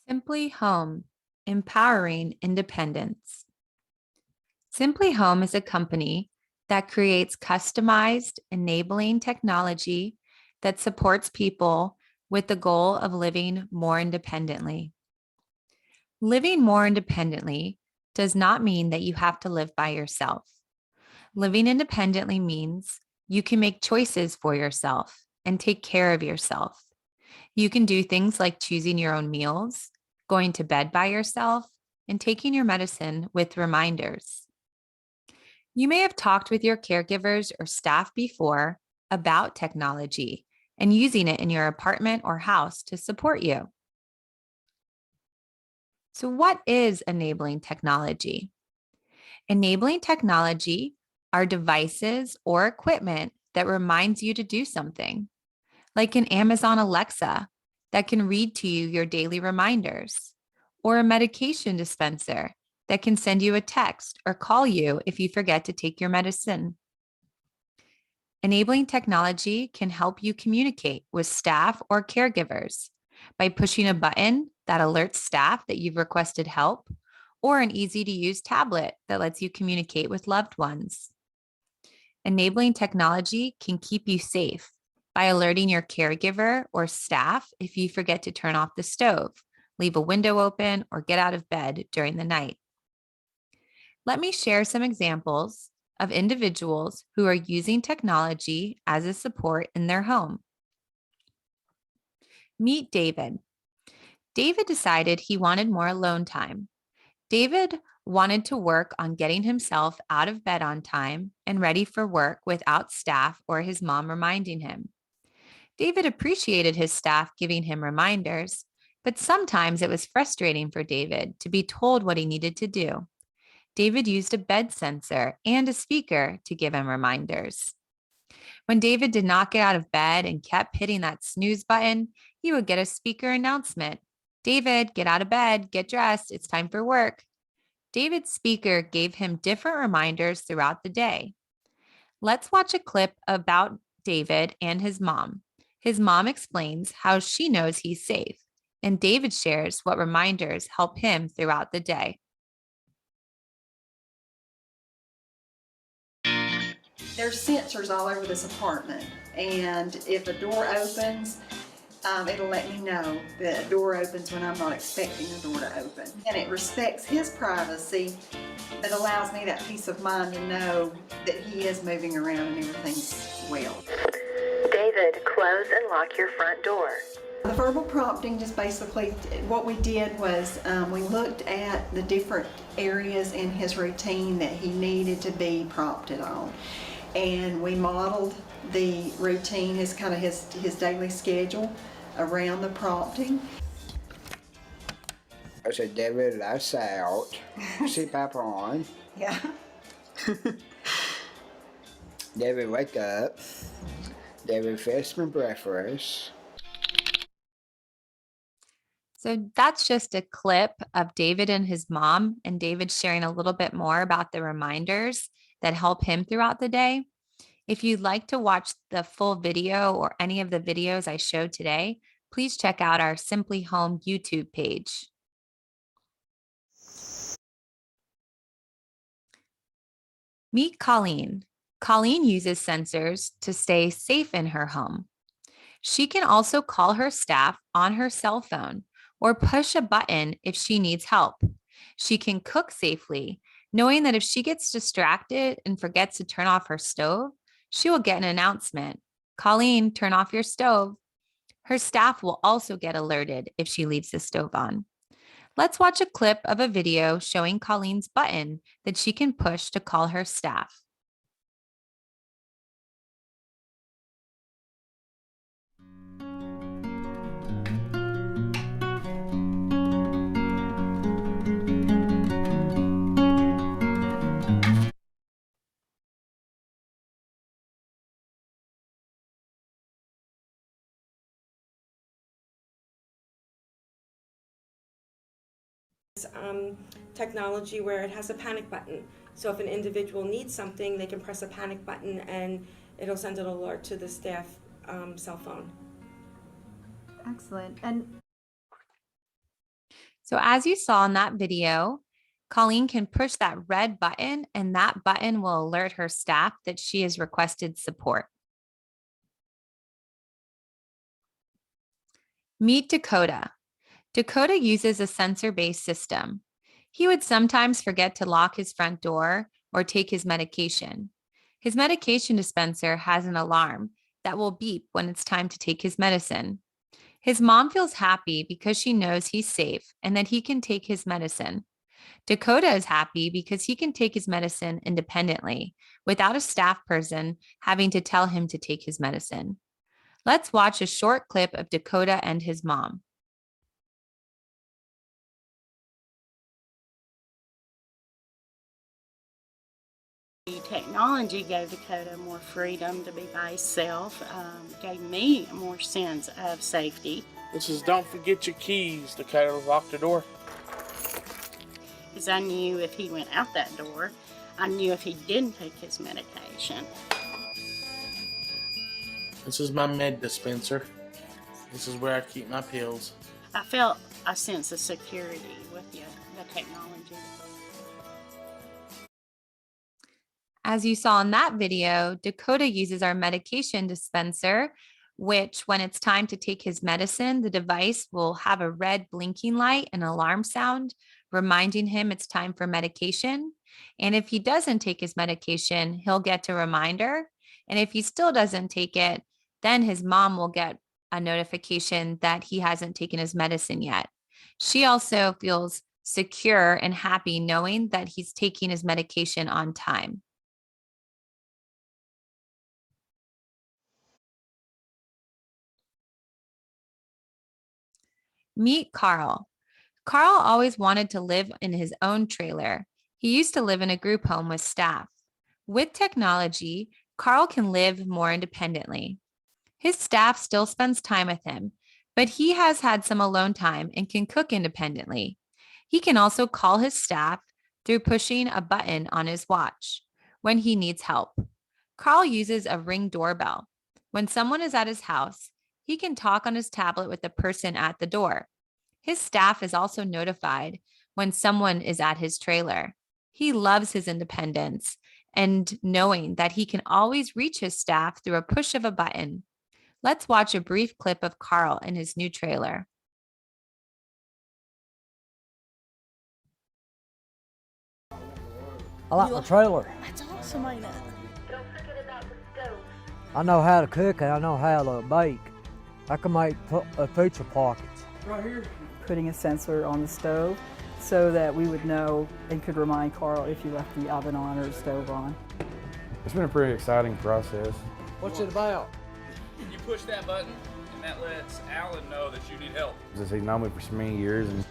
SimplyHome Empowering Independence. SimplyHome is a company that creates customized, enabling technology that supports people with the goal of living more independently. Living more independently does not mean that you have to live by yourself. Living independently means you can make choices for yourself and take care of yourself. You can do things like choosing your own meals, going to bed by yourself, and taking your medicine with reminders. You may have talked with your caregivers or staff before about technology and using it in your apartment or house to support you. So, what is enabling technology? Enabling technology are devices or equipment that reminds you to do something, like an Amazon Alexa that can read to you your daily reminders, or a medication dispenser that can send you a text or call you if you forget to take your medicine. Enabling technology can help you communicate with staff or caregivers by pushing a button that alerts staff that you've requested help, or an easy-to-use tablet that lets you communicate with loved ones. Enabling technology can keep you safe by alerting your caregiver or staff if you forget to turn off the stove, leave a window open, or get out of bed during the night. Let me share some examples of individuals who are using technology as a support in their home. Meet David. David decided he wanted more alone time. David wanted to work on getting himself out of bed on time and ready for work without staff or his mom reminding him. David appreciated his staff giving him reminders, but sometimes it was frustrating for David to be told what he needed to do. David used a bed sensor and a speaker to give him reminders. When David did not get out of bed and kept hitting that snooze button, he would get a speaker announcement. David, get out of bed, get dressed, it's time for work. David's speaker gave him different reminders throughout the day. Let's watch a clip about David and his mom. His mom explains how she knows he's safe, and David shares what reminders help him throughout the day. There's sensors all over this apartment, and if a door opens, it'll let me know that a door opens when I'm not expecting the door to open. And it respects his privacy, but allows me that peace of mind to know that he is moving around and everything's well. David, close and lock your front door. The verbal prompting, just basically what we did was we looked at the different areas in his routine that he needed to be prompted on. And we modeled the routine, his daily schedule around the prompting. I said, David, lights out, CPAP on. Yeah. David, wake up. David, fix my breakfast. So that's just a clip of David and his mom, and David sharing a little bit more about the reminders that help him throughout the day. If you'd like to watch the full video or any of the videos I showed today, please check out our Simply Home YouTube page. Meet Colleen. Colleen uses sensors to stay safe in her home. She can also call her staff on her cell phone or push a button if she needs help. She can cook safely, knowing that if she gets distracted and forgets to turn off her stove, she will get an announcement. Colleen, turn off your stove. Her staff will also get alerted if she leaves the stove on. Let's watch a clip of a video showing Colleen's button that she can push to call her staff. Technology where it has a panic button. So if an individual needs something, they can press a panic button and it'll send an alert to the staff cell phone. Excellent. And So as you saw in that video, Colleen can push that red button and that button will alert her staff that she has requested support. Meet Dakota. Dakota uses a sensor-based system. He would sometimes forget to lock his front door or take his medication. His medication dispenser has an alarm that will beep when it's time to take his medicine. His mom feels happy because she knows he's safe and that he can take his medicine. Dakota is happy because he can take his medicine independently without a staff person having to tell him to take his medicine. Let's watch a short clip of Dakota and his mom. Technology gave Dakota more freedom to be by himself, gave me more sense of safety. It says, don't forget your keys. Dakota, lock the door. Because I knew if he went out that door, I knew if he didn't take his medication. This is my med dispenser. This is where I keep my pills. I felt a sense of security with the technology. As you saw in that video, Dakota uses our medication dispenser, which when it's time to take his medicine, the device will have a red blinking light and alarm sound, reminding him it's time for medication. And if he doesn't take his medication, he'll get a reminder. And if he still doesn't take it, then his mom will get a notification that he hasn't taken his medicine yet. She also feels secure and happy knowing that he's taking his medication on time. Meet Carl. Carl always wanted to live in his own trailer. He used to live in a group home with staff. With technology, Carl can live more independently. His staff still spends time with him, but he has had some alone time and can cook independently. He can also call his staff through pushing a button on his watch when he needs help. Carl uses a Ring doorbell. When someone is at his house, he can talk on his tablet with the person at the door. His staff is also notified when someone is at his trailer. He loves his independence and knowing that he can always reach his staff through a push of a button. Let's watch a brief clip of Carl in his new trailer. I like my trailer. That's awesome, ain't it? Don't forget about the stove. I know how to cook and I know how to bake. I can make pizza pockets. Putting a sensor on the stove so that we would know and could remind Carl if you left the oven on or the stove on. It's been a pretty exciting process. What's it about? You push that button and that lets Alan know that you need help. He's known me for so many years and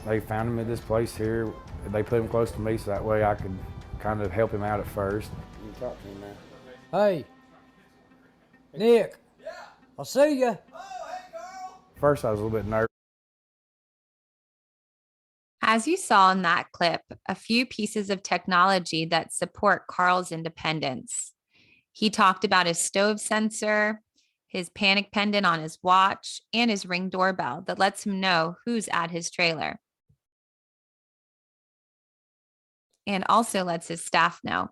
they found him at this place here. They put him close to me so that way I could kind of help him out at first. You can talk to him now. Hey, Nick. Yeah. I'll see ya. First I was a little bit nervous. As you saw in that clip, a few pieces of technology that support Carl's independence. He talked about his stove sensor, his panic pendant on his watch, and his Ring doorbell that lets him know who's at his trailer. And also lets his staff know.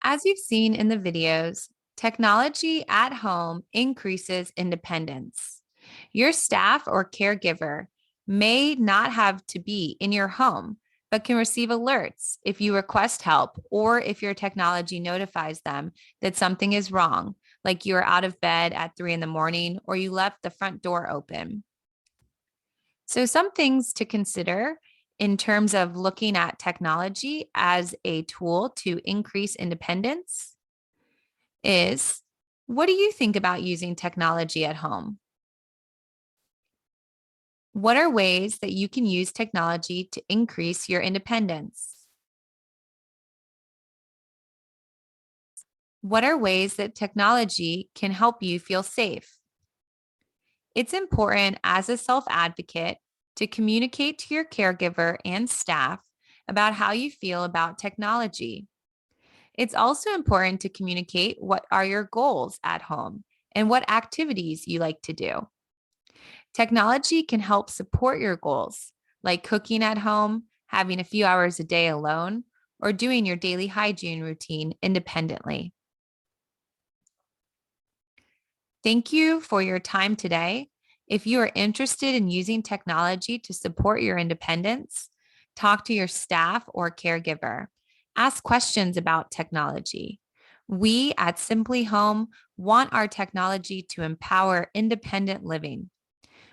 As you've seen in the videos, technology at home increases independence. Your staff or caregiver may not have to be in your home, but can receive alerts if you request help or if your technology notifies them that something is wrong, like you're out of bed at 3 a.m. or you left the front door open. So some things to consider in terms of looking at technology as a tool to increase independence is, what do you think about using technology at home? What are ways that you can use technology to increase your independence? What are ways that technology can help you feel safe? It's important as a self-advocate to communicate to your caregiver and staff about how you feel about technology. It's also important to communicate what are your goals at home and what activities you like to do. Technology can help support your goals, like cooking at home, having a few hours a day alone, or doing your daily hygiene routine independently. Thank you for your time today. If you are interested in using technology to support your independence, talk to your staff or caregiver. Ask questions about technology. We at Simply Home want our technology to empower independent living.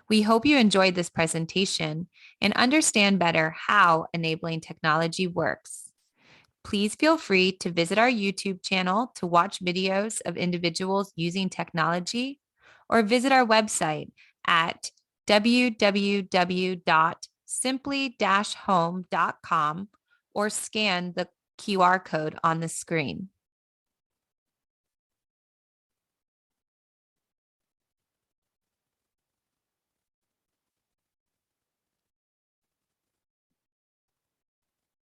We hope you enjoyed this presentation and understand better how enabling technology works. Please feel free to visit our YouTube channel to watch videos of individuals using technology, or visit our website at www.simply-home.com or scan the QR code on the screen.